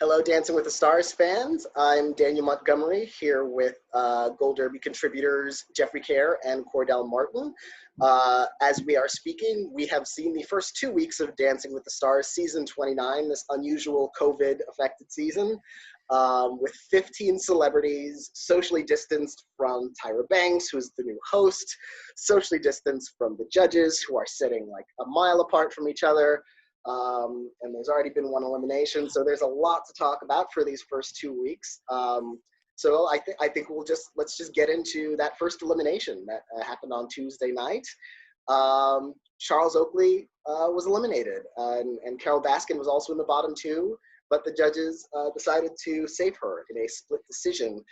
Hello, Dancing with the Stars fans. I'm Daniel Montgomery here with Gold Derby contributors Jeffrey Kare and Cordell Martin. As we are speaking, we have seen the first 2 weeks of Dancing with the Stars, season 29, this unusual COVID-affected season, with 15 celebrities socially distanced from Tyra Banks, who is the new host, socially distanced from the judges, who are sitting like a mile apart from each other. And there's already been one elimination, so there's a lot to talk about for these first 2 weeks. So I think let's just get into that first elimination that happened on Tuesday night. Charles Oakley was eliminated, and Carole Baskin was also in the bottom two, but the judges decided to save her in a split decision.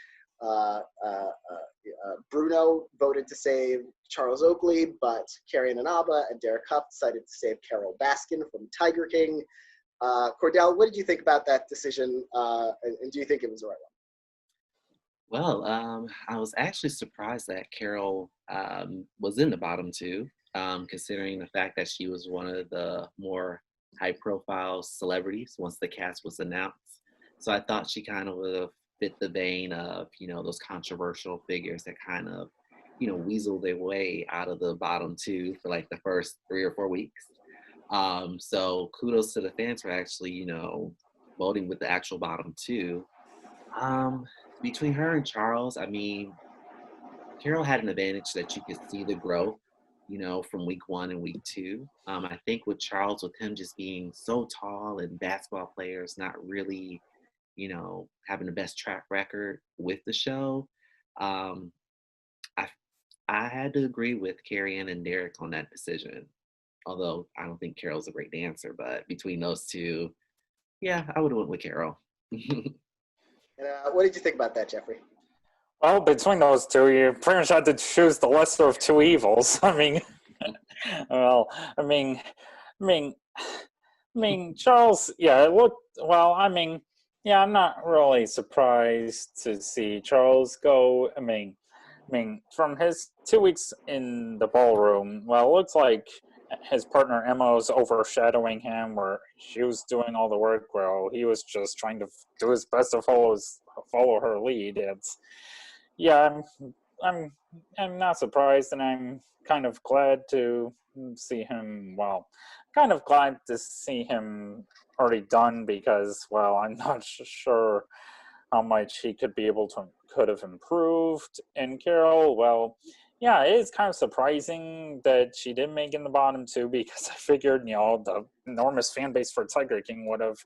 Bruno voted to save Charles Oakley, but Carrie Nanaba and Derek Huff decided to save Carole Baskin from Tiger King. Cordell, what did you think about that decision, and do you think it was the right one? Well, I was actually surprised that Carole was in the bottom two, considering the fact that she was one of the more high-profile celebrities once the cast was announced. So I thought she kind of would have fit the vein of, those controversial figures that kind of, weasel their way out of the bottom two for like the first 3 or 4 weeks. So kudos to the fans for actually, voting with the actual bottom two. Between her and Charles, I mean, Carole had an advantage that you could see the growth, from week 1 and week 2. I think with Charles, with him just being so tall and basketball players not really, having the best track record with the show, I had to agree with Carrie Ann and Derek on that decision. Although I don't think Carole's a great dancer, but between those two, yeah, I would have went with Carole. What did you think about that, Jeffrey? Well, between those two, you pretty much had to choose the lesser of two evils. I mean, Charles. Yeah, it looked well. Yeah, I'm not really surprised to see Charles go. I mean, from his 2 weeks in the ballroom, well, it looks like his partner Emma was overshadowing him, where she was doing all the work while he was just trying to do his best to follow her lead. Yeah, I'm not surprised, and I'm kind of glad to see him. Well, kind of glad to see him already done because, well, I'm not sure how much he could have improved. And Carole, well, yeah, it is kind of surprising that she didn't make it in the bottom two because I figured, the enormous fan base for Tiger King would have,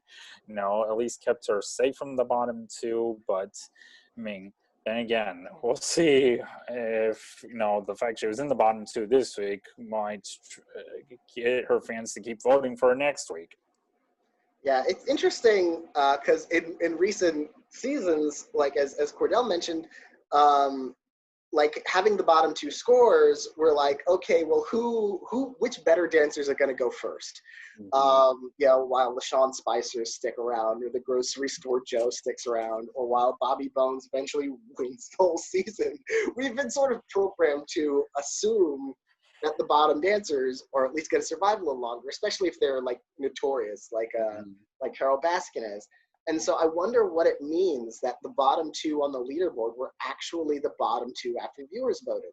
at least kept her safe from the bottom two. But, then again, we'll see if, the fact she was in the bottom two this week might get her fans to keep voting for her next week. Yeah, it's interesting because in recent seasons, like as Cordell mentioned, like having the bottom two scores, we're like, okay, well, which better dancers are going to go first? Mm-hmm. While the Sean Spicers stick around, or the grocery store Joe sticks around, or while Bobby Bones eventually wins the whole season. We've been sort of programmed to assume that the bottom dancers are at least going to survive a little longer, especially if they're like notorious, like Carole Baskin is. And so I wonder what it means that the bottom two on the leaderboard were actually the bottom two after viewers voted.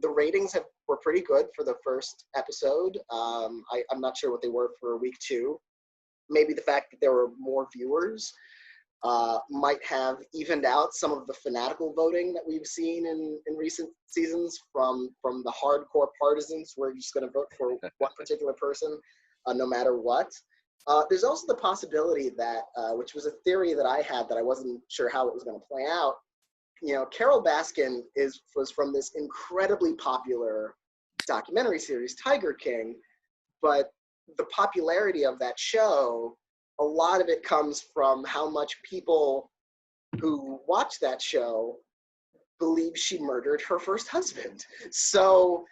The ratings were pretty good for the first episode. I'm not sure what they were for week 2. Maybe the fact that there were more viewers might have evened out some of the fanatical voting that we've seen in recent seasons from the hardcore partisans who are just going to vote for one particular person no matter what. There's also the possibility that, which was a theory that I had that I wasn't sure how it was going to play out. Carole Baskin was from this incredibly popular documentary series, Tiger King, but the popularity of that show, a lot of it comes from how much people who watch that show believe she murdered her first husband. So,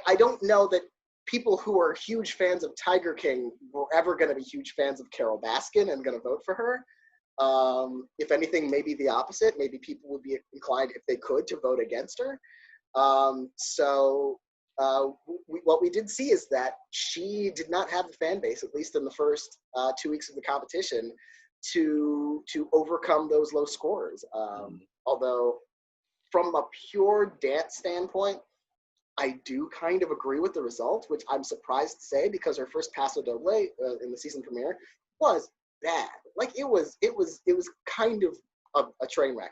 I don't know that people who are huge fans of Tiger King were ever going to be huge fans of Carole Baskin and going to vote for her. If anything, maybe the opposite. Maybe people would be inclined, if they could, to vote against her. So what we did see is that she did not have the fan base, at least in the first 2 weeks of the competition, to overcome those low scores. Although, from a pure dance standpoint, I do kind of agree with the result, which I'm surprised to say because her first Paso Doble in the season premiere was bad. Like it was kind of a train wreck.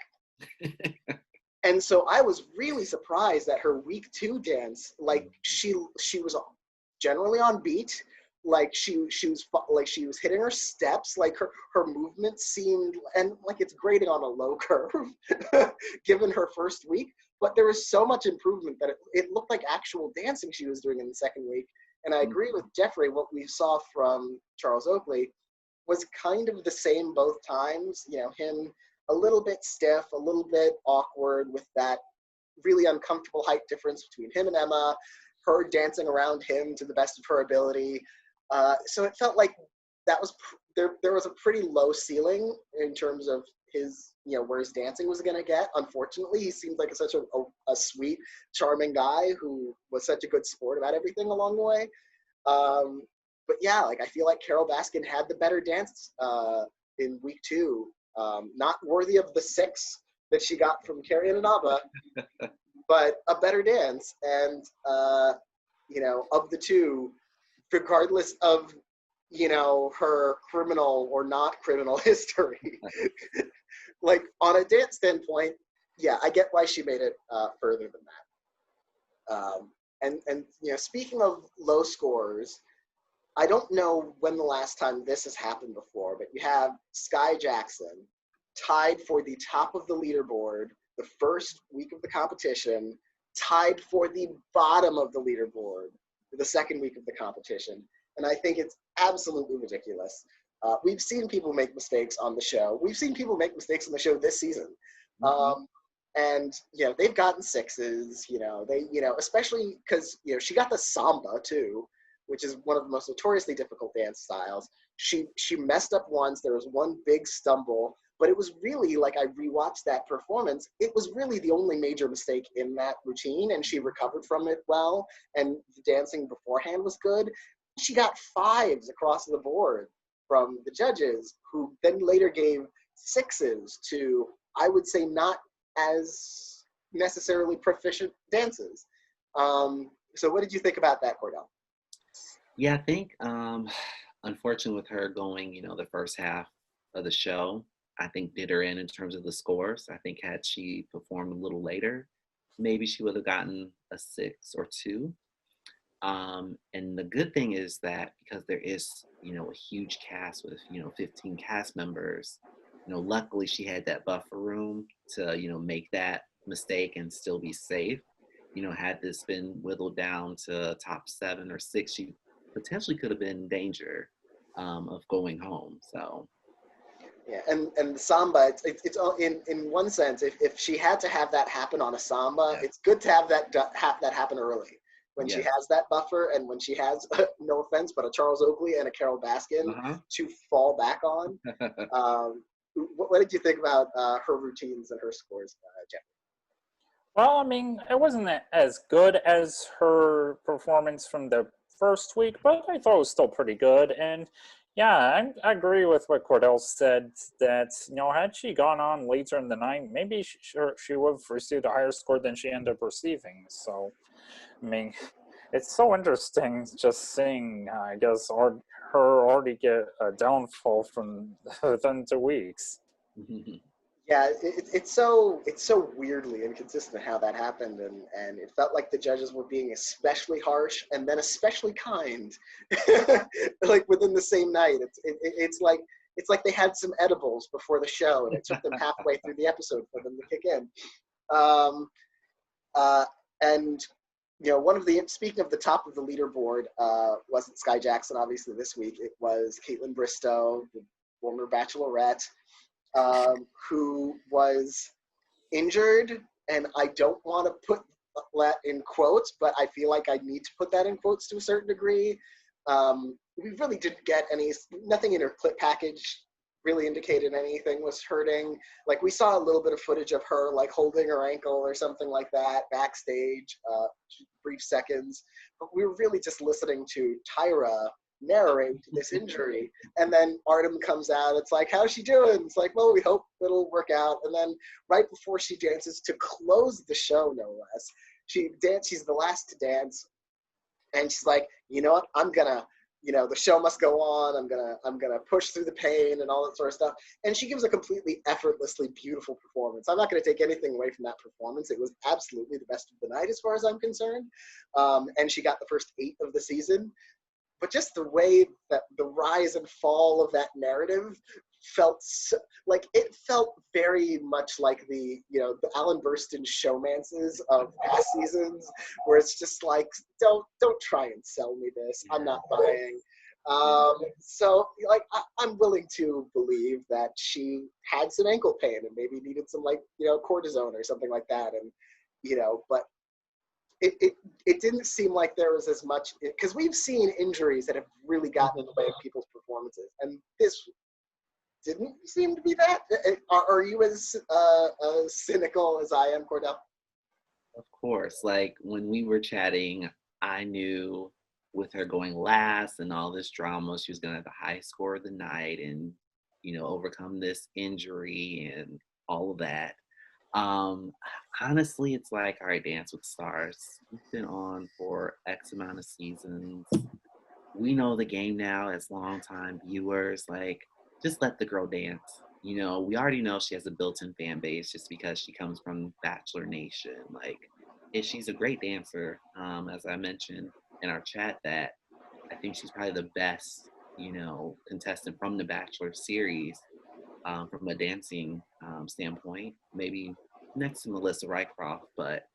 And so I was really surprised that her week 2 dance, like she was generally on beat, like she was hitting her steps, like her movement seemed, and like it's grading on a low curve, given her first week. But there was so much improvement that it looked like actual dancing she was doing in the second week. And I agree with Jeffrey. What we saw from Charles Oakley was kind of the same both times. You know, him a little bit stiff, a little bit awkward with that really uncomfortable height difference between him and Emma, her dancing around him to the best of her ability. So it felt like that was there was a pretty low ceiling in terms of his, you know, where his dancing was going to get. Unfortunately, he seemed like such a sweet, charming guy who was such a good sport about everything along the way. But yeah, like I feel like Carole Baskin had the better dance in week 2. Not worthy of the 6 that she got from Kare and Cordell, but a better dance. And, you know, of the two, regardless of, you know, her criminal or not criminal history, like on a dance standpoint, yeah, I get why she made it further than that. And you know, speaking of low scores, I don't know when the last time this has happened before, but you have Sky Jackson tied for the top of the leaderboard the first week of the competition, tied for the bottom of the leaderboard the second week of the competition. And I think it's absolutely ridiculous. We've seen people make mistakes on the show. We've seen people make mistakes on the show this season. And, you know, they've gotten 6s, you know, especially because, you know, she got the samba too, which is one of the most notoriously difficult dance styles. She messed up once. There was one big stumble, but it was really, like, I rewatched that performance. It was really the only major mistake in that routine, and she recovered from it well, and the dancing beforehand was good. She got 5s across the board from the judges, who then later gave 6s to, I would say, not as necessarily proficient dances. So what did you think about that, Cordell? Yeah, I think, unfortunately with her going, you know, the first half of the show, I think did her in terms of the scores. I think had she performed a little later, maybe she would have gotten a 6 or 2. And the good thing is that because there is, you know, a huge cast with, you know, 15 cast members, you know, luckily she had that buffer room to, you know, make that mistake and still be safe. You know, had this been whittled down to top 7 or 6, she potentially could have been in danger of going home. So. Yeah, and the samba, it's in one sense, if she had to have that happen on a samba, it's good to have that happen early. When she has that buffer, and when she has, no offense, but a Charles Oakley and a Carole Baskin to fall back on. What did you think about her routines and her scores, Jeff? Well, I mean, it wasn't as good as her performance from the first week, but I thought it was still pretty good. And yeah, I agree with what Cordell said, that, you know, had she gone on later in the night, maybe she would have received a higher score than she ended up receiving. So, I mean, it's so interesting just seeing, I guess, her already get a downfall from within 2 weeks. Yeah, it's so weirdly inconsistent how that happened, and it felt like the judges were being especially harsh and then especially kind, like within the same night. It's like they had some edibles before the show, and it took them halfway through the episode for them to kick in. And you know, speaking of the top of the leaderboard, wasn't Sky Jackson obviously this week. It was Caitlin Bristow, the former Bachelorette, who was injured, and I don't want to put that in quotes, but I feel like I need to put that in quotes to a certain degree. We really didn't get nothing in her clip package really indicated anything was hurting. Like, we saw a little bit of footage of her, like, holding her ankle or something like that backstage, brief seconds. But we were really just listening to Tyra narrate this injury. And then Artem comes out. It's like, how's she doing? It's like, well, we hope it'll work out. And then right before she dances to close the show, no less, she's the last to dance. And she's like, you know what? I'm gonna, the show must go on. I'm gonna push through the pain and all that sort of stuff. And she gives a completely effortlessly beautiful performance. I'm not gonna take anything away from that performance. It was absolutely the best of the night as far as I'm concerned. And she got the first 8 of the season. But just the way that the rise and fall of that narrative felt it felt very much like the Alan Burstyn showmances of past seasons, where it's just like, don't try and sell me this. I'm not buying. So like I'm willing to believe that she had some ankle pain and maybe needed some cortisone or something like that, and but it didn't seem like there was as much, because we've seen injuries that have really gotten in the way of people's performances, and this didn't seem to be that. Are you as cynical as I am, Cordell? Of course, like when we were chatting, I knew with her going last and all this drama, she was going to have the high score of the night and, overcome this injury and all of that. Honestly, it's like, all right, Dance with the Stars, we've been on for X amount of seasons. We know the game now as longtime viewers. Like, just let the girl dance. We already know she has a built-in fan base just because she comes from Bachelor Nation. Like, if she's a great dancer, as I mentioned in our chat, that I think she's probably the best, contestant from the Bachelor series, from a dancing standpoint, maybe next to Melissa Rycroft, but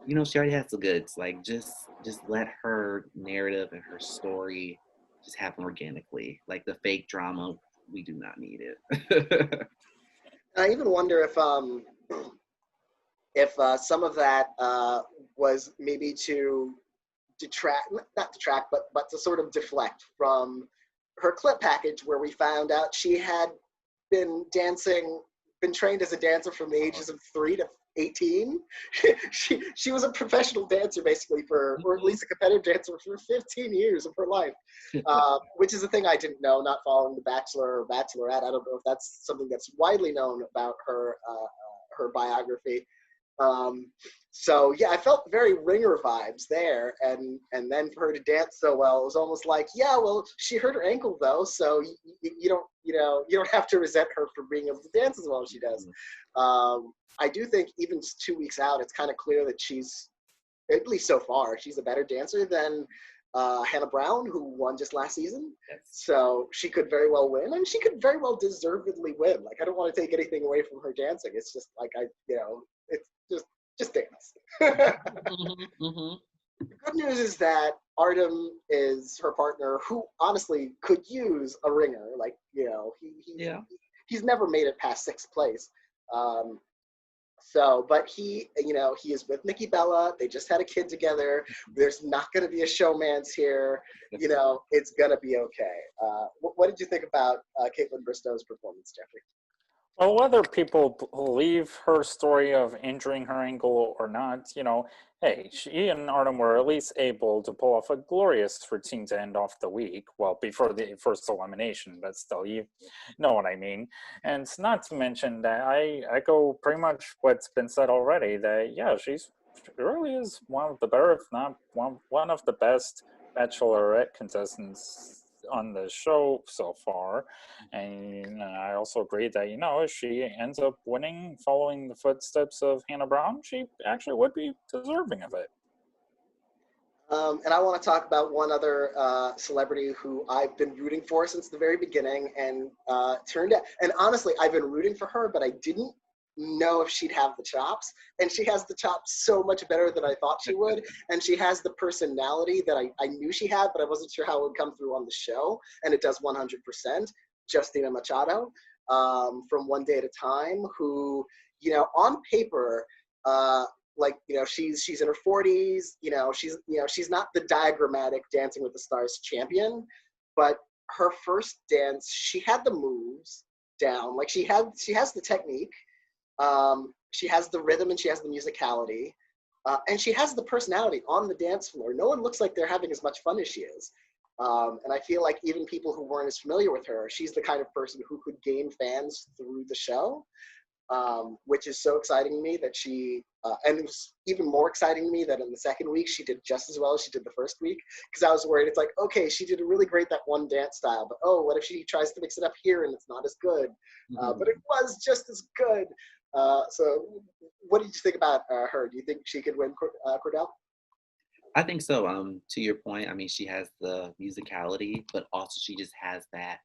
she already has the goods. Like, just let her narrative and her story just happen organically. Like, the fake drama, we do not need it. I even wonder if some of that was maybe to not detract, but to sort of deflect from her clip package, where we found out she had been trained as a dancer from the ages of 3 to 18. she was a professional dancer basically or at least a competitive dancer for 15 years of her life, which is a thing I didn't know, not following The Bachelor or Bachelorette. I don't know if that's something that's widely known about her biography. So yeah, I felt very Ringer vibes there, and then for her to dance so well, it was almost like, yeah, well, she hurt her ankle though, so you don't have to resent her for being able to dance as well as she does. I do think even 2 weeks out, it's kind of clear that she's, at least so far, she's a better dancer than Hannah Brown, who won just last season. Yes. So she could very well win, and she could very well deservedly win. Like, I don't want to take anything away from her dancing. It's just like, it's just dance. Mm-hmm. The good news is that Artem is her partner, who honestly could use a ringer. Like, he's never made it past 6th place. But he is with Nikki Bella. They just had a kid together. There's not going to be a showmance here. It's going to be okay. What did you think about Caitlin Bristow's performance, Jeffrey? Well, whether people believe her story of injuring her ankle or not, hey, she and Artem were at least able to pull off a glorious routine to end off the week. Well, before the first elimination, but still, you know what I mean. And it's not to mention that I echo pretty much what's been said already, that, yeah, she really is one of the better, if not one of the best Bachelorette contestants on the show so far. And I also agree that, if she ends up winning following the footsteps of Hannah Brown, she actually would be deserving of it. And I want to talk about one other celebrity who I've been rooting for since the very beginning, and turned out, and honestly, I've been rooting for her, but I didn't know if she'd have the chops, and she has the chops so much better than I thought she would, and she has the personality that I knew she had, but I wasn't sure how it would come through on the show, and it does 100%. Justina Machado, from One Day at a Time, who, on paper, she's in her 40s, she's not the diagrammatic Dancing with the Stars champion, but her first dance, she had the moves down. Like she has the technique, she has the rhythm, and she has the musicality, and she has the personality on the dance floor. No one looks like they're having as much fun as she is. And I feel like even people who weren't as familiar with her, she's the kind of person who could gain fans through the show. Which is so exciting to me that she, and it was even more exciting to me that in the second week she did just as well as she did the first week, because I was worried. It's like, okay, she did really great that one dance style, but oh, what if she tries to mix it up here and it's not as good? But it was just as good. So what did you think about her? Do you think she could win Cordell? I think so. To your point, I mean, she has the musicality, but also she just has that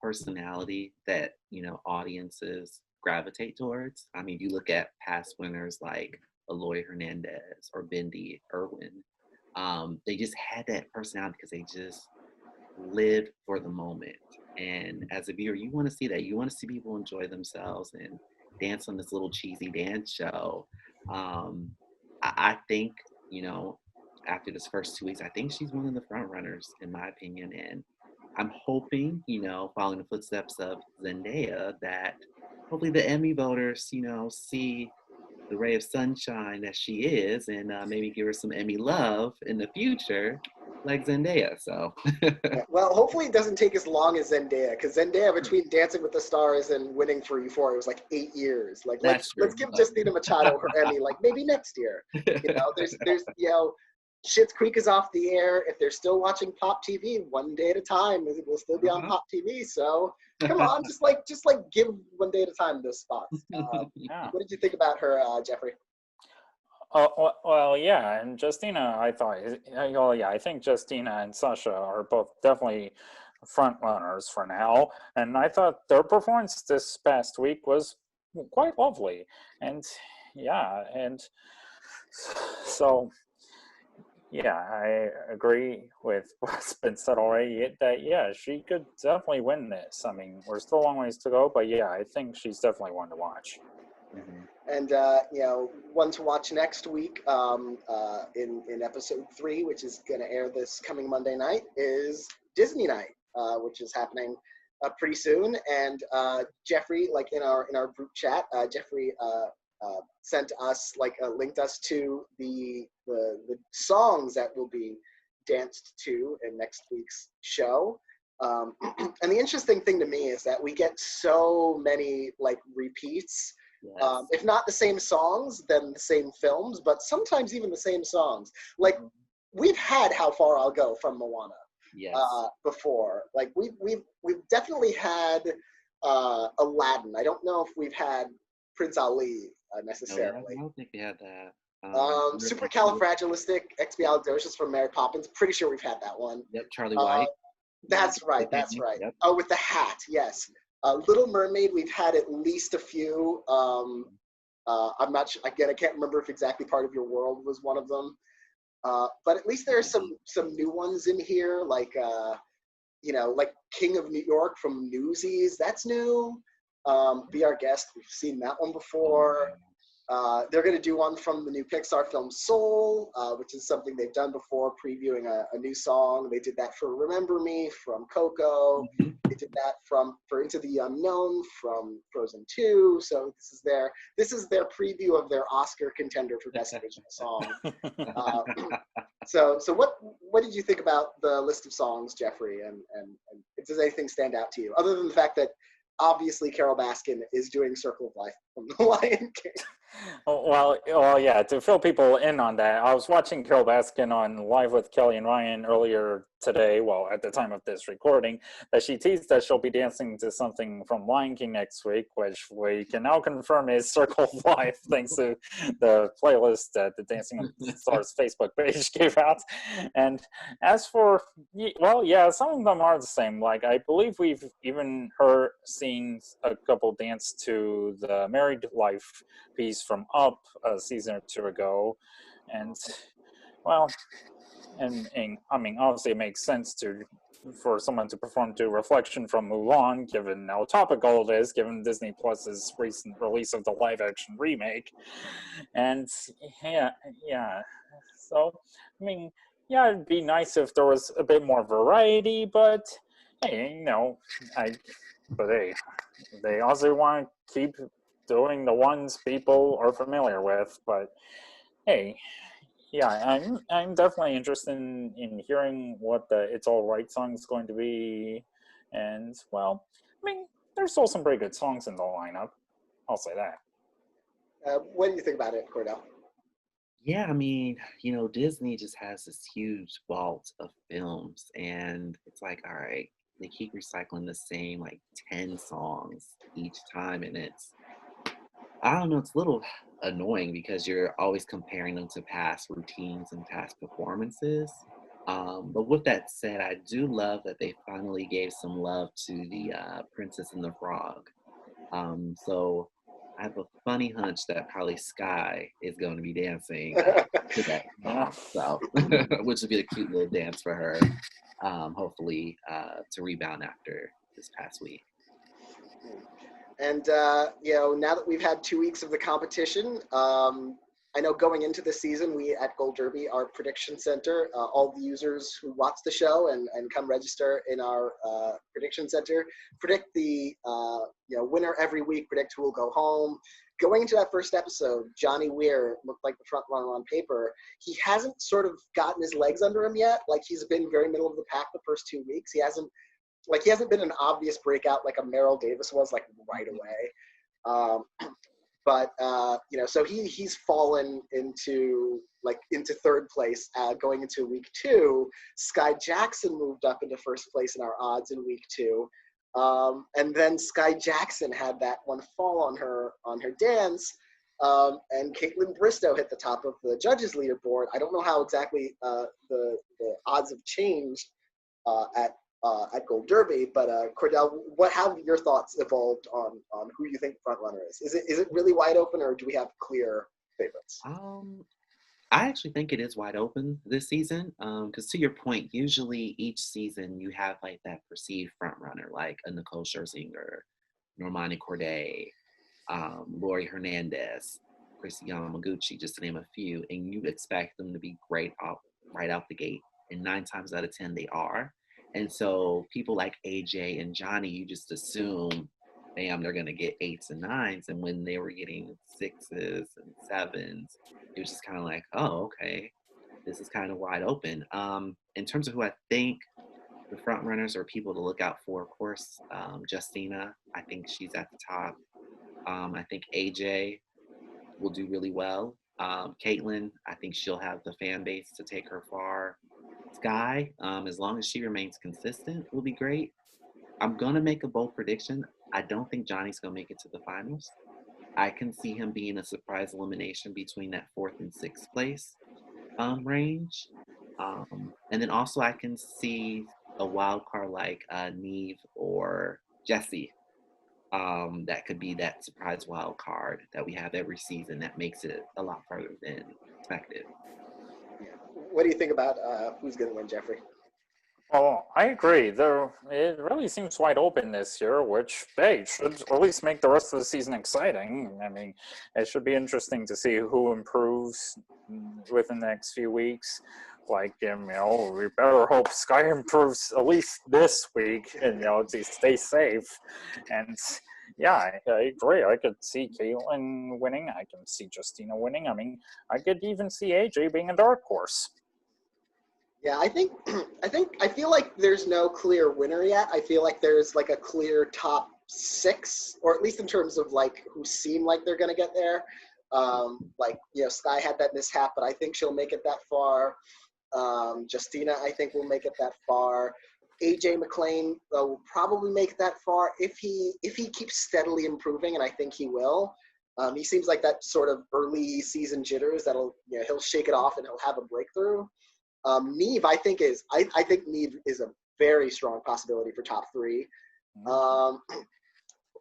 personality that, audiences gravitate towards. I mean, you look at past winners like Eloy Hernandez or Bindi Irwin, they just had that personality because they just lived for the moment. And as a viewer, you want to see that. You want to see people enjoy themselves and dance on this little cheesy dance show. I think, after this first 2 weeks, I think she's one of the front runners, in my opinion. And I'm hoping, following the footsteps of Zendaya, that hopefully the Emmy voters, see the ray of sunshine that she is, and maybe give her some Emmy love in the future, like Zendaya. So, yeah, well, hopefully it doesn't take as long as Zendaya, because Zendaya, between Dancing with the Stars and winning for Euphoria, it was like 8 years. Like, let's give Justina Machado her Emmy, like maybe next year. There's Schitt's Creek is off the air. If they're still watching Pop TV, one day at a time, it will still be on Pop TV. So come on, just like give one day at a time those spots. Yeah. What did you think about her, Jeffrey? Well, yeah, and Justina, I thought, I think Justina and Sasha are both definitely front runners for now, and I thought their performance this past week was quite lovely, and so. Yeah, I agree with what's been said already, that, she could definitely win this. I mean, we're still a long ways to go, but yeah, I think she's definitely one to watch. And, one to watch next week in episode 3, which is going to air this coming Monday night, is Disney Night, which is happening pretty soon. And Jeffrey, like in our group chat, Jeffrey sent us, linked us to the songs that will be danced to in next week's show. And the interesting thing to me is that we get so many repeats. Yes. If not the same songs, then the same films, but sometimes even the same songs. Like, we've had How Far I'll Go from Moana. Yes. Before. Like, we've definitely had Aladdin. I don't know if we've had Prince Ali necessarily. No, I don't think we had that. Supercalifragilisticexpialidocious from Mary Poppins. Pretty sure we've had that one. Yep, Charlie White. That's right. Yep. Oh, with the hat, yes. Little Mermaid, we've had at least a few. I'm not sure, again, I can't remember if Exactly Part of Your World was one of them. But at least there are some new ones in here, like King of New York from Newsies. That's new. Be Our Guest, we've seen that one before. They're going to do one from the new Pixar film Soul, which is something they've done before, previewing a new song. They did that for Remember Me from Coco. They did that for Into the Unknown from Frozen 2. So this is their preview of their Oscar contender for Best Original Song. So what did you think about the list of songs, Jeffrey? And does anything stand out to you, other than the fact that obviously Carole Baskin is doing Circle of Life from The Lion King? Well, yeah, to fill people in on that, I was watching Carole Baskin on Live with Kelly and Ryan earlier today, well, at the time of this recording, that she teased that she'll be dancing to something from Lion King next week, which we can now confirm is Circle of Life, thanks to the playlist that the Dancing with Stars Facebook page gave out. And as for, well, yeah, some of them are the same. Like, I believe we've even seen a couple dance to the Married Life piece from Up a season or two ago. And, well, and I mean, obviously it makes sense for someone to perform to Reflection from Mulan, given how topical it is, given Disney Plus's recent release of the live-action remake. And yeah. So, I mean, yeah, it'd be nice if there was a bit more variety, but hey, But hey, they also want to keep doing the ones people are familiar with. But hey, yeah, I'm definitely interested in hearing what the "It's All Right" song is going to be, and well, I mean, there's still some pretty good songs in the lineup. I'll say that. What do you think about it, Cordell? Yeah, I mean, Disney just has this huge vault of films, and it's like, all right, they keep recycling the same like 10 songs each time, and I don't know, it's a little annoying because you're always comparing them to past routines and past performances. But with that said, I do love that they finally gave some love to the Princess and the Frog. So I have a funny hunch that probably Sky is going to be dancing to that Yeah. song. So, which would be a cute little dance for her, hopefully, to rebound after this past week. And now that we've had 2 weeks of the competition, I know going into the season, we at Gold Derby, our prediction center, all the users who watch the show and come register in our prediction center, predict the winner every week, predict who will go home. Going into that first episode, Johnny Weir looked like the front runner on paper. He hasn't sort of gotten his legs under him yet. Like, he's been very middle of the pack the first 2 weeks. He hasn't been an obvious breakout like a Merrill Davis was, like, right away. So he's fallen into third place going into week 2. Sky Jackson moved up into first place in our odds in week 2. And then Sky Jackson had that one fall on her dance. And Caitlin Bristow hit the top of the judges leaderboard. I don't know how exactly the odds have changed at Gold Derby, but Cordell, how have your thoughts evolved on who you think the front runner is? Is it really wide open, or do we have clear favorites? I actually think it is wide open this season. Because to your point, usually each season you have like that perceived front runner, like a Nicole Scherzinger, Normani Corday, Lori Hernandez, Chrissy Yamaguchi, just to name a few, and you expect them to be great right out the gate. And 9 times out of 10, they are. And so people like AJ and Johnny, you just assume, bam, they're going to get 8s and 9s. And when they were getting 6s and 7s, it was just kind of like, oh, okay, this is kind of wide open. In terms of who I think the front runners are people to look out for, of course, Justina, I think she's at the top. I think AJ will do really well. Caitlin, I think she'll have the fan base to take her far. Sky, as long as she remains consistent, will be great. I'm going to make a bold prediction. I don't think Johnny's going to make it to the finals. I can see him being a surprise elimination between that 4th and 6th place range. And then also I can see a wild card like Neve or Jesse. That could be that surprise wild card that we have every season that makes it a lot further than expected. What do you think about who's going to win, Jeffrey? Well, I agree. It really seems wide open this year, which, hey, should at least make the rest of the season exciting. I mean, it should be interesting to see who improves within the next few weeks. Like, we better hope Sky improves at least this week, and, to stay safe. And, yeah, I agree. I could see Caitlin winning. I can see Justina winning. I mean, I could even see AJ being a dark horse. Yeah, I feel like there's no clear winner yet. I feel like there's like a clear top 6, or at least in terms of like who seem like they're gonna get there. Sky had that mishap, but I think she'll make it that far. Justina, I think, will make it that far. AJ McLean will probably make that far if he keeps steadily improving, and I think he will. He seems like that sort of early season jitters that'll he'll shake it off and he'll have a breakthrough. Neve, I think Neve is a very strong possibility for top 3.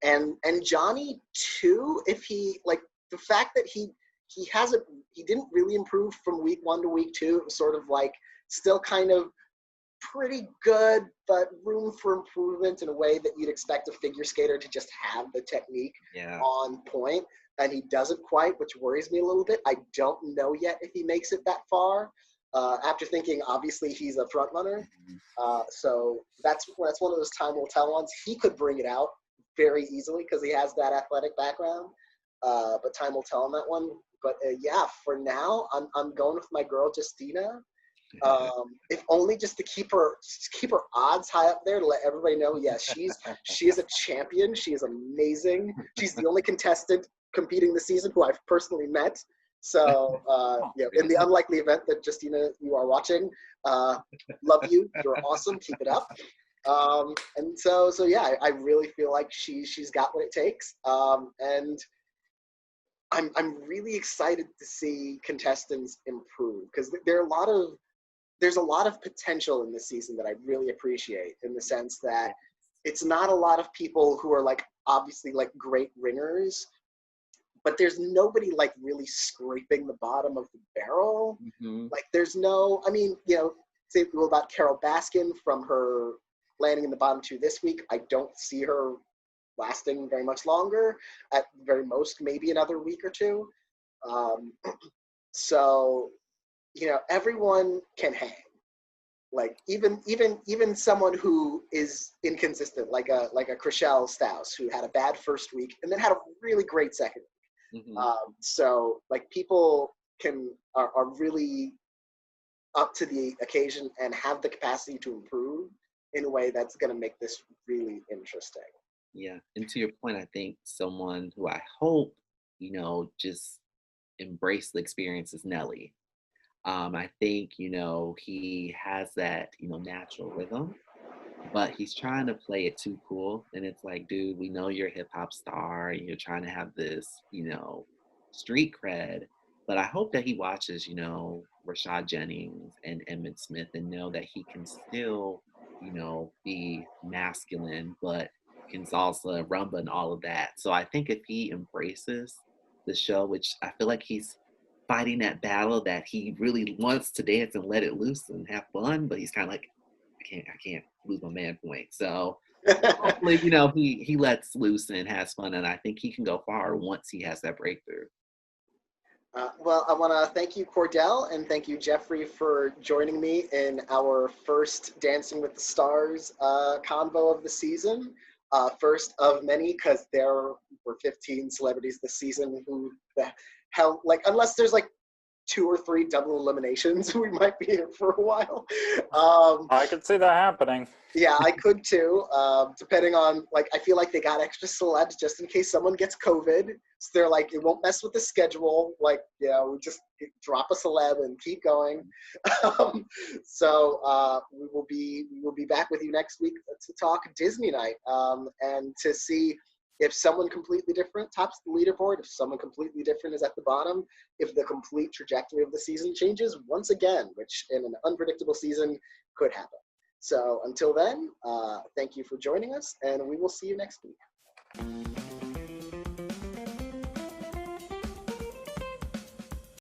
And Johnny too, if he, like, the fact that he didn't really improve from week 1 to week 2. It was sort of like still kind of pretty good, but room for improvement in a way that you'd expect a figure skater to just have the technique on point. And he doesn't quite, which worries me a little bit. I don't know yet if he makes it that far. after thinking, obviously, he's a front runner. So that's one of those time will tell ones. He could bring it out very easily because he has that athletic background. But time will tell on that one. But yeah, for now, I'm going with my girl Justina. If only just to keep her odds high up there to let everybody know, yes, she is a champion. She is amazing. She's the only contestant competing this season who I've personally met. So in the unlikely event that Justina, you are watching, love you. You're awesome. Keep it up. And so yeah, I really feel like she's got what it takes. And I'm really excited to see contestants improve because there's a lot of potential in this season that I really appreciate, in the sense that it's not a lot of people who are like obviously like great ringers, but there's nobody like really scraping the bottom of the barrel. Like there's no, I mean, say about Carol Baskin from her landing in the bottom 2 this week. I don't see her lasting very much longer. At very most, maybe another week or two. So, everyone can hang. Like even someone who is inconsistent, like a Chriselle Staus, who had a bad first week and then had a really great second week. So like people are really up to the occasion and have the capacity to improve in a way that's going to make this really interesting. Yeah, and to your point, I think someone who I hope, just embrace the experience is Nelly. I think, he has that, natural rhythm, but he's trying to play it too cool. And it's like, dude, we know you're a hip hop star and you're trying to have this, street cred. But I hope that he watches, Rashad Jennings and Emmett Smith and know that he can still, be masculine, but can salsa, rumba, and all of that. So I think if he embraces the show, which I feel like he's fighting that battle that he really wants to dance and let it loose and have fun, but he's kind of like, I can't lose my man point. So hopefully, he lets loose and has fun, and I think he can go far once he has that breakthrough. Well, I want to thank you, Cordell, and thank you, Jeffrey, for joining me in our first Dancing with the Stars convo of the season. First of many, because there were 15 celebrities this season who the hell, like, unless there's like 2 or 3 double eliminations, we might be here for a while. I could see that happening. Yeah, I could too. Depending on, like, I feel like they got extra celebs just in case someone gets COVID. So they're like, it won't mess with the schedule. Like, we just drop a celeb and keep going. So we will be back with you next week to talk Disney night and to see if someone completely different tops the leaderboard, if someone completely different is at the bottom, if the complete trajectory of the season changes once again, which in an unpredictable season could happen. So until then, thank you for joining us, and we will see you next week.